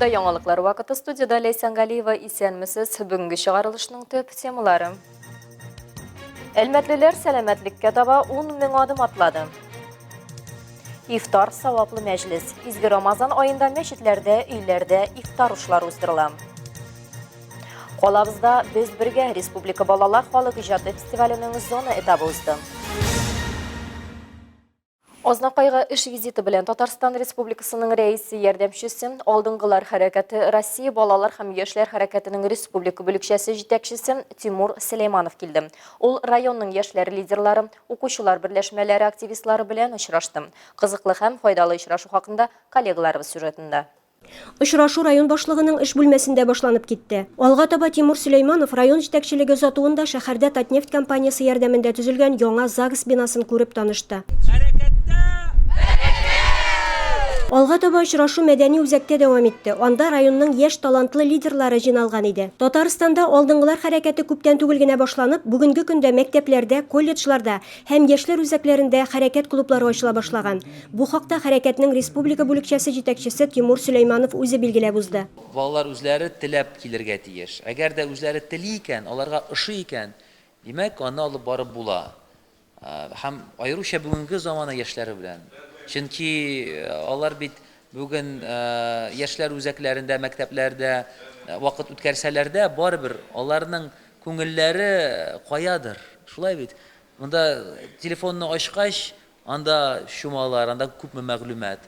Ефирда яңалыклар вакыты, студияда Лейсан Галиева, исәнмесез, бүгінгі шығарылышның төп темалары. Әлмәтлеләр сәламәтлеккә таба 10 мең адым атлады. Ифтар саваплы мәҗлес. Изге Рамазан айында мәчетләрдә, өйләрдә ифтар ушлары уздырыла. Калабызда без бергә Республика балалар халык иҗаты фестиваленең зона этабы узды. Ознакайга эш визиты белән Татарстан Республикасының рәисе ярдәмчесе, алдынгылар хәрәкәте Россия балалар һәм яшьләр хәрәкәтенең республика бүлекчәсе җитәкчесе Тимур Сөләйманов килде. Ул районның яшьләр лидерлары, укучылар берләшмәләре активистлары белән очрашты. Кызыклы һәм файдалы очрашу хакында коллегаларыбыз сюжетында. Очрашу район башлыгының эш бүлмәсендә башланып китте. Алга таба Тимур Сөләйманов район җитәкчелеге затуында шәһәрдә Татнефть компаниясе ярдәмендә төзелгән яңа ЗАГС бинасын күреп танышты. Алга таба очрашу мәдәни үзәктә дәвам итте. Анда районның яшь талантлы лидерлары җыйналган иде. Татарстанда алдынгылар хәрәкәте күптән түгел генә башланып, бүгенге көндә мәктәпләрдә, колледжларда һәм яшьләр үзәкләрендә хәрәкәт клублары ачыла башлаган. Бу хакта хәрәкәтнең республика бүлекчәсе җитәкчесе Тимур Сөләйманов үзе билгеләп узды. Балалар үзләре теләп килергә тиеш. Әгәр дә үзләре тели икән, аларга ошый икән, димәк, аны алып барып була. Һәм аеруча бүгенге замана яшьләре белән. Чөнки алар бит бүген яшьләр үзәкләрендә, мәктәпләрдә вакыт үткәрсәләр дә барыбер аларның күңелләре каядыр. Шулай бит. Монда телефонны ачкач, анда шумалар, анда күпме мәгълүмат.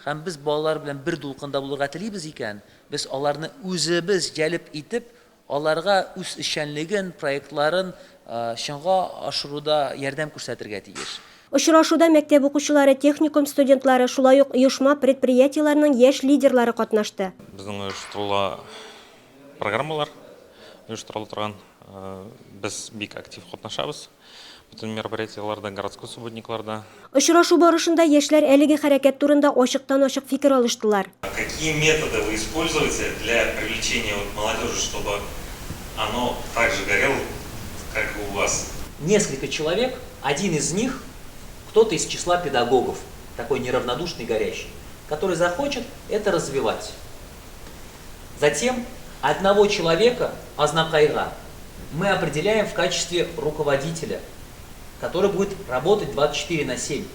Һәм без балалар белән бер дулкында булырга телибез икән, без аларны үзебез җәлеп итеп, аларга үз эшчәнлеген, проектларын чынга ашыруда ярдәм күрсәтергә тиеш. Очрашуда мәктәп укучылары, техникум студентлары, шулай ук оешма предприятиеләрнең яшь лидерлары катнашты. Безнең оештырыла программалар, оештырыла торган, без бик актив катнашабыз. Бүтән мероприятиеләрдә, городской субботникларда. Очрашу барышында яшьләр әлеге хәрәкәт турында ачыктан-ачык фикер алыштылар. Какие методы вы используете для привлечения молодежи, чтобы оно так же горело, как и у вас? Несколько человек, один из них кто-то из числа педагогов, такой неравнодушный, горящий, который захочет это развивать. Затем одного человека, Ознакайга, мы определяем в качестве руководителя, который будет работать 24/7.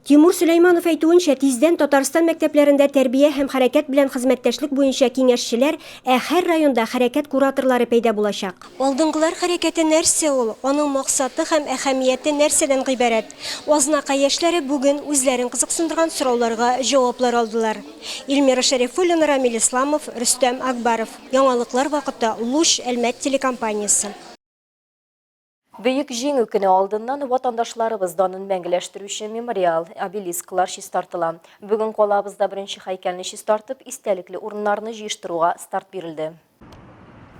Тимур Сөләйманов әйтүенчә, тиздән Татарстан мәктәпләрендә тәрбия һәм хәрәкәт белән хезмәттәшлек буенча киңәшчеләр, һәр районда хәрәкәт кураторлары пәйда булачак. Алдынгылар хәрәкәте нәрсә ул? Аның максаты һәм әһәмияте нәрсәдән гыйбарәт? Азнакай яшьләре бүген үзләрен кызыксындырган сорауларга җаваплар алдылар. Илмира Шәрифуллина, Рамил Исламов, Рөстәм Акбаров. Яңалыклар вакыты Луч Әлмәт телекомпаниясе. Бөек җиңү көне алдыннан ватандашларыбыз данын мәңгеләштерүче мемориал, обелисклар чистартыла. Бүген калабызда беренче һәйкәлне чистартып, истәлекле урыннарны җыештыруга старт бирелде.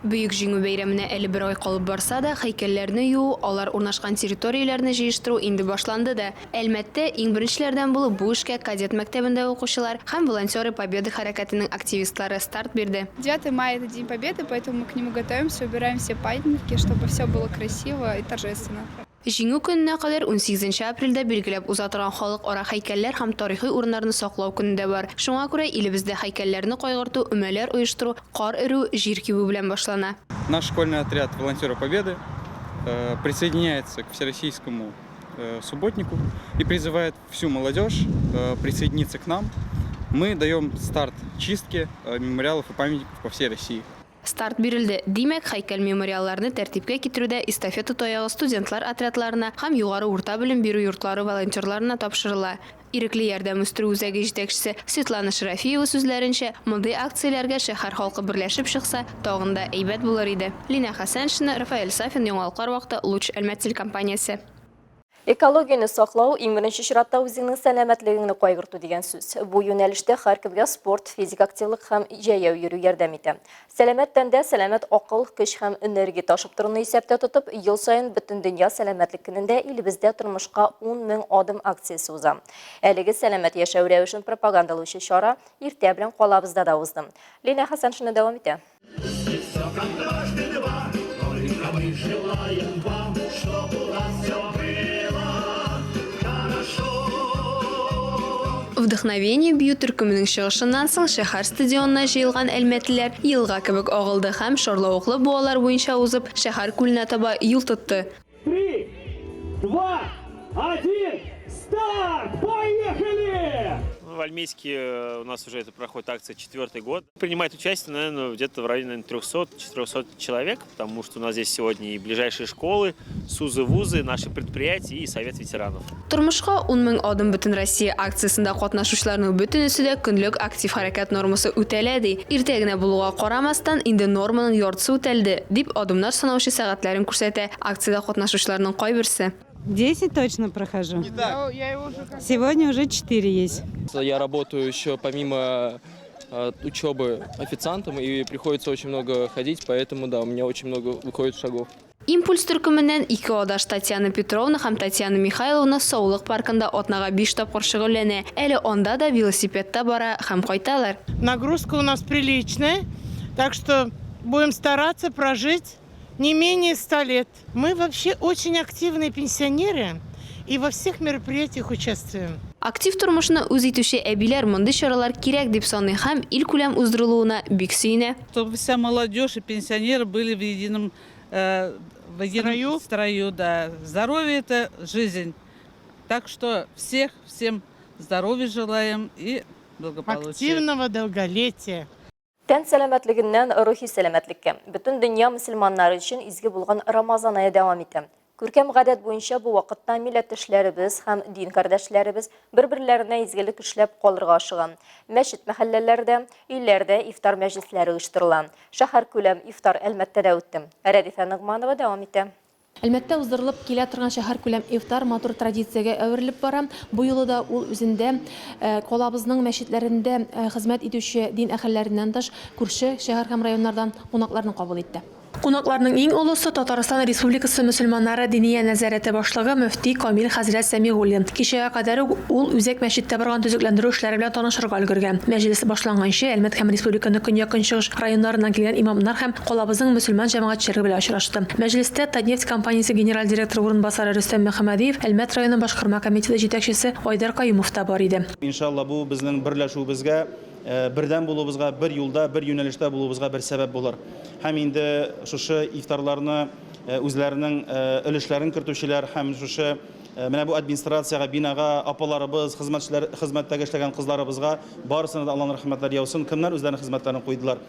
Бөек җиңү бәйрәменә әле бер ай калып барса да, һәйкәлләрне юу, алар урнашкан территорияләрне җыештыру инде башланды да. Әлмәттә иң беренчеләрдән булып бу эшкә кадет мәктәбендә укучылар һәм волонтеры Победы хәрәкәтенең активистлары старт бирде. 9 мая – это День Победы, поэтому мы к нему готовимся, убираем все памятники, чтобы все было красиво и торжественно. Җиңү көненә кадәр 18 апрельдә билгеләп уза торган халыкара һәйкәлләр һәм тарихи урыннарны саклау көндә бар. Шуңа күрә илебездә һәйкәлләрне кайгырту, өмәләр оештыру, кар өрү, җир кибү белән башлана. Наш школьный отряд «Волонтеры Победы» присоединяется к всероссийскому субботнику и призывает всю молодежь присоединиться к нам. Мы даем старт чистке мемориалов и памятников по всей России. Старт бирелде. Димәк, һәйкәл мемориалларны тәртипкә китерүдә эстафета таягы студентлар отрядларына һәм югары урта белем бирү йортлары волонтерларына тапшырыла. Ирекле ярдәм үстерү үзәге җитәкчесе Светлана Шарафиева сүзләренчә, мондый акцияләргә шәһәр халкы берләшеп чыкса, тагын да әйбәт булыр иде. Лина Хәсәншина, Рафаэль Сафин, яңалыклар вакыты, Луч Әлмәт телекомпаниясе. Экологияны саклау иң беренче чиратта үзеңнең сәламәтлегеңне кайгырту дигән сүз. Бу юнәлештә һәркемгә спорт, физик активлык һәм җәяү йөрү ярдәм итә. Сәламәт тәндә сәламәт акыл, көч һәм энергия ташып торуны исәптә тотып, ел саен бөтен дөнья сәламәтлек көнендә илебездә тормышка 10 мең адым акциясе уза. Әлеге сәламәт яшәү рәвешен пропагандалаучы чара иртә белән калабызда да узды. Лина Хәсәншина дәвам итә. Вдохновение бию төркеменең чыгышыннан соң шәһәр стадионына җыелган әлмәтлеләр елга кебек агылды һәм шарлавыклы буалар буенча узып шәһәр күленә таба юл тотты. 3, 2, 1, старт! Поехали! В Альмейске у нас уже это проходит акция 4-й год. Принимает участие, наверное, где-то в районе 300-400 человек, потому что у нас здесь сегодня и ближайшие школы, СУЗы, вузы, наши предприятия и Совет ветеранов. Тормышка 10 000 адым бөтен Россия акциясында катнашучыларның бөтенесе дә көнлек актив хәрәкәт нормасы үтәләде. Иртә генә булуга карамастан инде норманың яртысы үтәлде, дип адымнар санаучы сәгатьләрен күрсәтә акциядә катнашучыларның кайберсе. 10 точно прохожу. Сегодня уже 4 есть. Я работаю еще помимо учебы официантом, и приходится очень много ходить, поэтому да, у меня очень много выходит шагов. Импульс төркеменнән 2 адаш Татьяна Петровна һәм Татьяна Михайловна Саулык паркында атнага 5 тапкыр шөгыльләнә. Әле анда да велосипедта бара һәм кайталар. Нагрузка у нас приличная, так что будем стараться прожить не менее 100 лет. Мы вообще очень активные пенсионеры и во всех мероприятиях участвуем. Актив тормышны үз итүче әбиләр мондый чаралар кирәк дип саный һәм ил күләм уздырылуына бик сөенә. Чтобы вся молодежь и пенсионеры были в едином строю. Да. Здоровье – это жизнь. Так что всем здоровья желаем и благополучия. Активного долголетия. Тән сәламәтлегеннән рухи сәламәтлеккә. Бөтен дөнья мөселманнары өчен изге булган Рамазан ае дәвам итә. Күркәм гадәт буенча бу вакытта милләттәшләребез һәм дин кардәшләребез бер-берләренә изгелек эшләп калырга ашыган. Мәчет мәхәлләләрдә, илләрдә ифтар мәҗлесләре оештырыла. Шәһәр күләм ифтар Әлмәттәдә үтте. Рәдифә Нигъманова дәвам итә. Әлмәттә уздырылып килә торган шәһәр күләм ифтар матур традициягә әверелеп бара. Бу юлы да ул үзендә калабызның мәчетләрендә хезмәт итүче дин әһелләреннән тыш күрше шәһәр һәм районнардан кунакларны кабул итте. Кунакларның иң олысы Татарстан Республикасы мөселманнары диния нәзарәте башлыгы мөфти Камил хәзрәт Сәмигуллин. Кичәгә кадәр ул үзәк мәчеттә барган төзекләндерү эшләре белән танышырга өлгергән. Мәҗлес башланганчы Әлмәт һәм республиканың көньяк-көнчыгыш районнарыннан килгән имамнар һәм калабызның мөселман җәмәгатьчеләре белән очрашты. Мәҗлестә Татнефть компаниясе генераль директоры урынбасары Рөстәм Мөхәммәдиев, Әлмәт районы башкарма комитеты җитәкчесе Айдар Каюмов та бар иде. Иншалла бу безнең берләшүебезгә, бердәм булуыбызга, бер юлда, бер юнәлештә булуыбызга бер сәбәп булыр. Һәм инде шушы ифтарларны үзләренең өлешләрен кертүчеләр һәм шушы менә бу администрациягә, бинага апаларыбыз, хезмәттәге эшләгән кызларыбызга барысына да Аллаһның рәхмәтләре яусын. Кемнәр үзләренең хезмәтләрен куйдылар.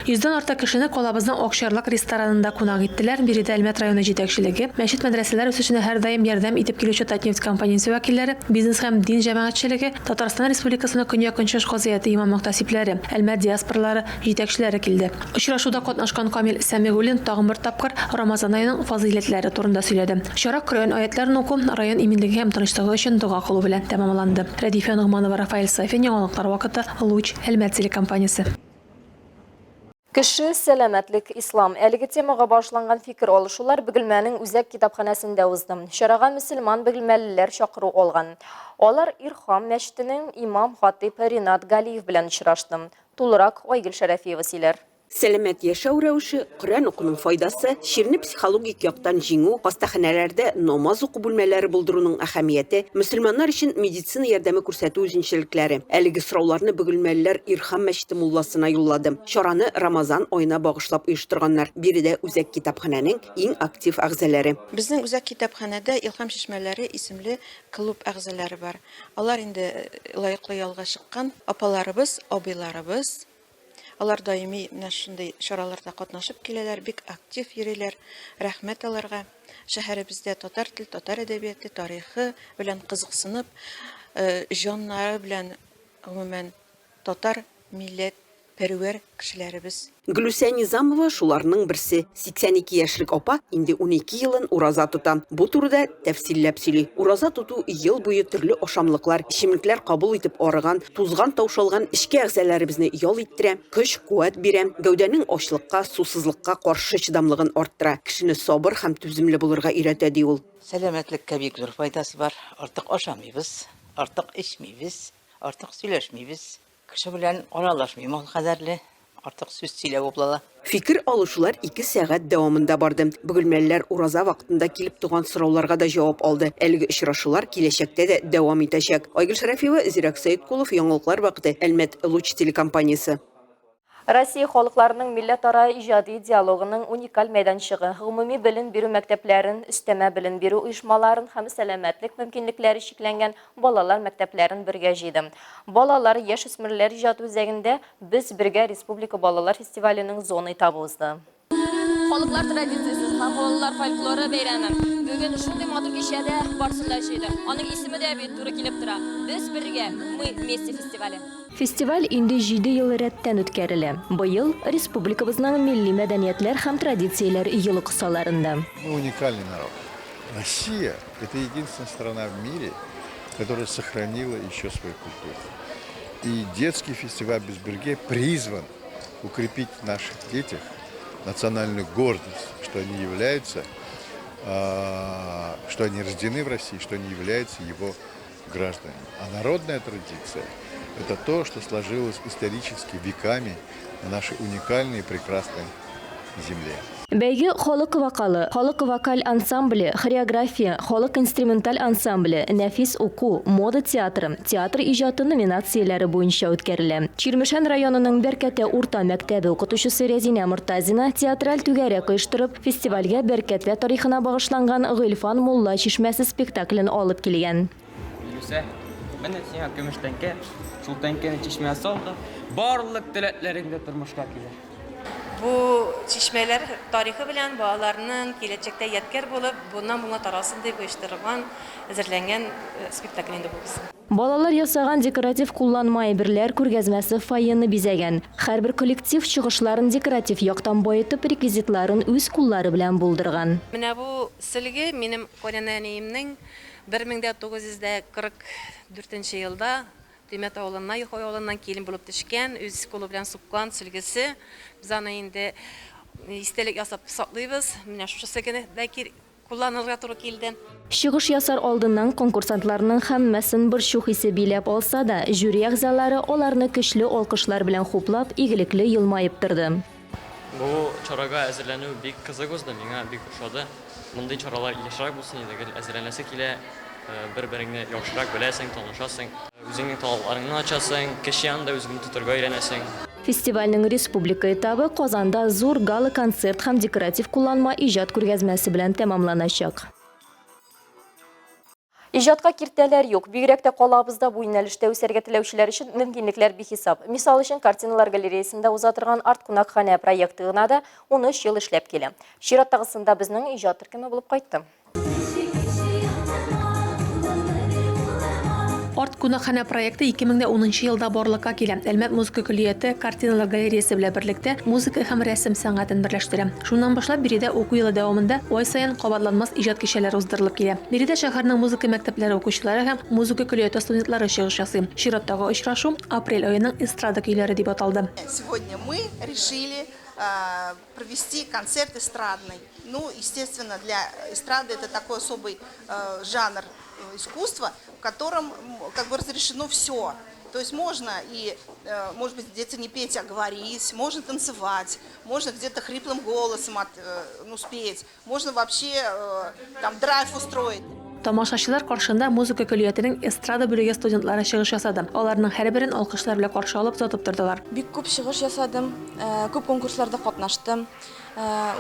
Йөздән артык кешене калабызның Акчарлак ресторанында кунак иттеләр. Биредә Әлмәт районы җитәкчелеге, мәчет мәдрәсәләр үсешенә һәр даим ярдәм итеп килүче Татнефть компаниясе вәкилләре, бизнес һәм дин җәмәгатьчелеге, Татарстан Республикасының көньяк-көнчыгыш казыяты имам мөхтәсибләре, Әлмәт диаспоралары җитәкчеләре килде. Очрашуда катнашкан Камил Сәмигуллин тагын бер тапкыр Рамазан аеның фазиләтләре турында сөйләде. Чара Коръән аятларын уку, район иминлеге һәм тынычлыгы өчен дуга кылу белән тәмамланды. Рәдифә Нигъманова, Рафаэль Сафин, яңалыклар вакыты, Луч, Әлмәт телекомпаниясе. Кеше сәламәтлек ислам әлеге темага башланган фикер алышулар Бөгелмәнең үзәк китапханәсендә узды. Чарага мөселман бөгелмәлеләр чакыру алган. Алар Ирхам мәчетенең имам хатип Ринат Галиев белән очрашты. Тулырак Айгөл Шәрәфиева сөйләр. Сәламәт яшәү рәвеше, Коръән укуның файдасы, ширне психологик яктан җиңү, хастаханәләрдә намаз уку бүлмәләре булдыруның әһәмияте, мөселманнар өчен медицина ярдәме күрсәтү үзенчәлекләре. Әлеге сорауларны бөгелмәлеләр Ирхам мәчете мулласына юллады. Чараны Рамазан аена багышлап оештырганнар. Биредә үзәк китапханәнең иң актив әгъзалары. Безнең үзәк китапханәдә Илһам чишмәләре исемле клуб әгъзалары бар. Алар инде лаеклы ялга чыккан апаларыбыз, абыйларыбыз. Алар даими шундый чараларда катнашып киләләр, бик актив йөриләр. Рәхмәт аларга. Шәһәребездә татар тел, татар әдәбияты, тарихы белән кызыксынып, җаннары белән гомумән татар милләт перүәр кешеләребез. Гөлүсә Низамова шуларның берсе. 82 яшьлек апа инде 12 елын ураза тота. Бу турыда тәфсилләп сөйли. Ураза тоту ел буе төрле ашамлыклар, эчемлекләр кабул итеп арыган, тузган, таушалган эчке әгъзаларыбызны ял иттерә, көч-куәт бирә, гәүдәнең ачлыкка, сусызлыкка каршы чыдамлыгын арттыра, кешене сабыр һәм түземле булырга өйрәтә ди ул. Сәламәтлеккә бик зур файдасы бар. Артык ашамыйбыз, артык эчмибез. артык сөйләшмибез. Кеше белән аралашмыйм ул кадәрле. Артык сүз сөйләп булала. Фикер алышулар 2 сәгать дәвамында барды. Бөгелмәлеләр ураза вакытында килеп туган сорауларга да җавап алды. Әлеге очрашулар киләчәктә дә дәвам итәчәк. Айгөл Шәрәфиева, Зирак Сәйдкулов, Яңалыклар вакыты, Әлмәт Луч телекомпаниясе. Россия халыкларының милләтара иҗади диалогының уникаль мәйданчыгы, гомуми белем бирү мәктәпләрен, өстәмә белем бирү оешмаларын һәм сәламәтлек мөмкинлекләре чикләнгән балалар мәктәпләрен бергә җыйды. Балалар, яшүсмерләр иҗат үзәгендә без бергә Республика балалар фестиваленең зона этабы узды. Халыклар традициясе һәм балалар фольклоры бәйрәме бүген шундый матур кичәдә барсында җыйды. Аның исеме дә бит туры килеп тора. Без бергә, мы вместе фестивале. Фестиваль инде 7 ел рәттән үткәрелә. Быел республикабызның милли мәдәниятләр һәм традицияләр елы кысаларында. Мы уникальный народ. Россия – это единственная страна в мире, которая сохранила еще свою культуру. И детский фестиваль «Безберге» призван укрепить в наших детях национальную гордость, что они являются, что они рождены в России, что они являются его гражданами. А народная традиция – это то, что сложилось исторически веками на нашей уникальной и прекрасной земле. Бәйге халык вокалы, халык вокаль ансамбле, хореография, халык инструменталь ансамбле, нәфис уку, мода театры, театр иҗаты номинацияләре буенча үткәрелә. Чирмешән районының Бәркәтә урта мәктәбе укытучысы Рәзинә Мортазина театраль түгәрәк оештырып, фестивальгә Бәркәтә тарихына багышланган Гыйльфан Мулла чишмәсе спектаклен алып килгән. Менә сиңа көмеш тәңкә, шул тәңкәне чишмәгә салды, барлык теләкләреңдә тормышка килә. Бу чишмәләр тарихы белән балаларның киләчәктә яткар булып, bundan буңа тарасын дип оештырылган, әзерләнгән спектакль инде бу. Балалар ясаган декоратив кулланма әйберләр күргәзмәсе фойены бизәгән. Һәрбер коллектив чыгышларын декоратив яктан баетып, реквизитларын үз куллары белән булдырган. Менә бу сөлге минем кайнанәниемнең 1944 елда Төймәт авылына, Йохой авылыннан килен булып төшкән, үз кулы белән суккан сөлгесе. Без аны инде истәлек ясап саклыйбыз. Менә шушы сөлгене дә кулланырга туры килде. Чыгыш ясар алдыннан конкурсантларның һәммәсен бер чух исе биләп алса да, жюри әгъзалары аларны көчле алкышлар белән хуплап, игелекле елмаеп торды. Бу чарага әзерләнү бик кызык узды, миңа бик ошады. Мондый чаралар яшрак булсын иде, әзерләнәсе килә, бер-береңне яхшырак беләсең, танышасың, үзеңнең талантларыңны ачасың, кеше янында үзеңне тотырга өйрәнәсең. Фестивальнең республика этабы Казанда зур гала концерт һәм декоратив кулланма иҗат күргәзмәсе белән тәмамланачак. Иҗатка киртәләр юк. Бигрәк тә калабызда бу юнәлештә үсәргә теләүчеләр өчен мөмкинлекләр бихисап. Мисал өчен картиналар галереясында узатырган арт кунакханә проекты гына да 13 ел эшләп килә. Чираттагысында безнең иҗат төркеме булып кайтты. Арт кунакханә проекты 2010 елда барлыкка килә. Әлмәт музыка көллияте картиналар галереясы белән берлектә музыка һәм рәсем сәнгатен берләштерә. Шуннан башлап биредә уку елы дәвамында ай саен кабатланмас иҗат кичәләре уздырылып килә. Биредә шәһәрнең музыка мәктәпләре укучылары һәм музыка көллияте студентлары чыгыш ясый. Чираттагы очрашу апрель аеның эстрада көйләре дип аталды. Сегодня мы решили провести концерт эстрадный. Ну, естественно, для эстрады это такой особый жанр искусства, в котором как бы разрешено все. То есть можно и, может быть, где-то не петь, а говорить, можно танцевать, можно где-то хриплым голосом спеть, можно вообще там драйв устроить. Тамашачылар каршында музыка көллиятенең эстрада бүлеге студентлары чыгыш ясады. Аларның һәрберен алкышлар белән каршы алып узатып тордылар. Бик күп чыгыш ясадым, күп конкурсларда катнаштым.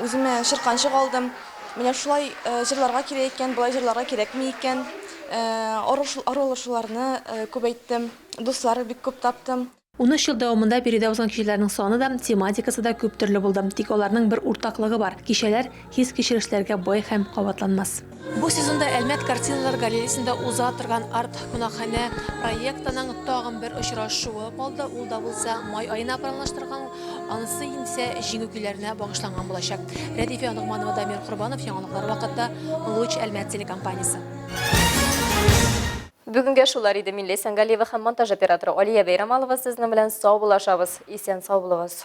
Үземә шырканчык алдым. Менә шулай җырларга кирәк икән, булай җырларга кирәкми икән. Аралашуларны күбәйттем. Дуслар бик күп таптым. 13 ел дәвамында биредә узган кичәләрнең саны да, тематикасы да күп төрле булды. Тик аларның бер уртаклыгы бар. Кичәләр хис кичерешләргә бай һәм кабатланмас. Бу сезонда Әлмәт картиналар галереясында уза торган арт кунакханә проектының тагын бер очрашуы булды. Ул да булса май аена планлаштырган, анысы инде җиңү көйләренә багышланган булачак. Рәдифә Нугманова, Дамир Курбанов, Яңалыклар вакытта, Луч Әлмәт телекомпаниясе. Бүгенге шулар иде. Мин Ләйсән Галиева һәм монтаж операторы Алия Бәйрамалова сезнең белән сау булашабыз. Исән сау булыгыз.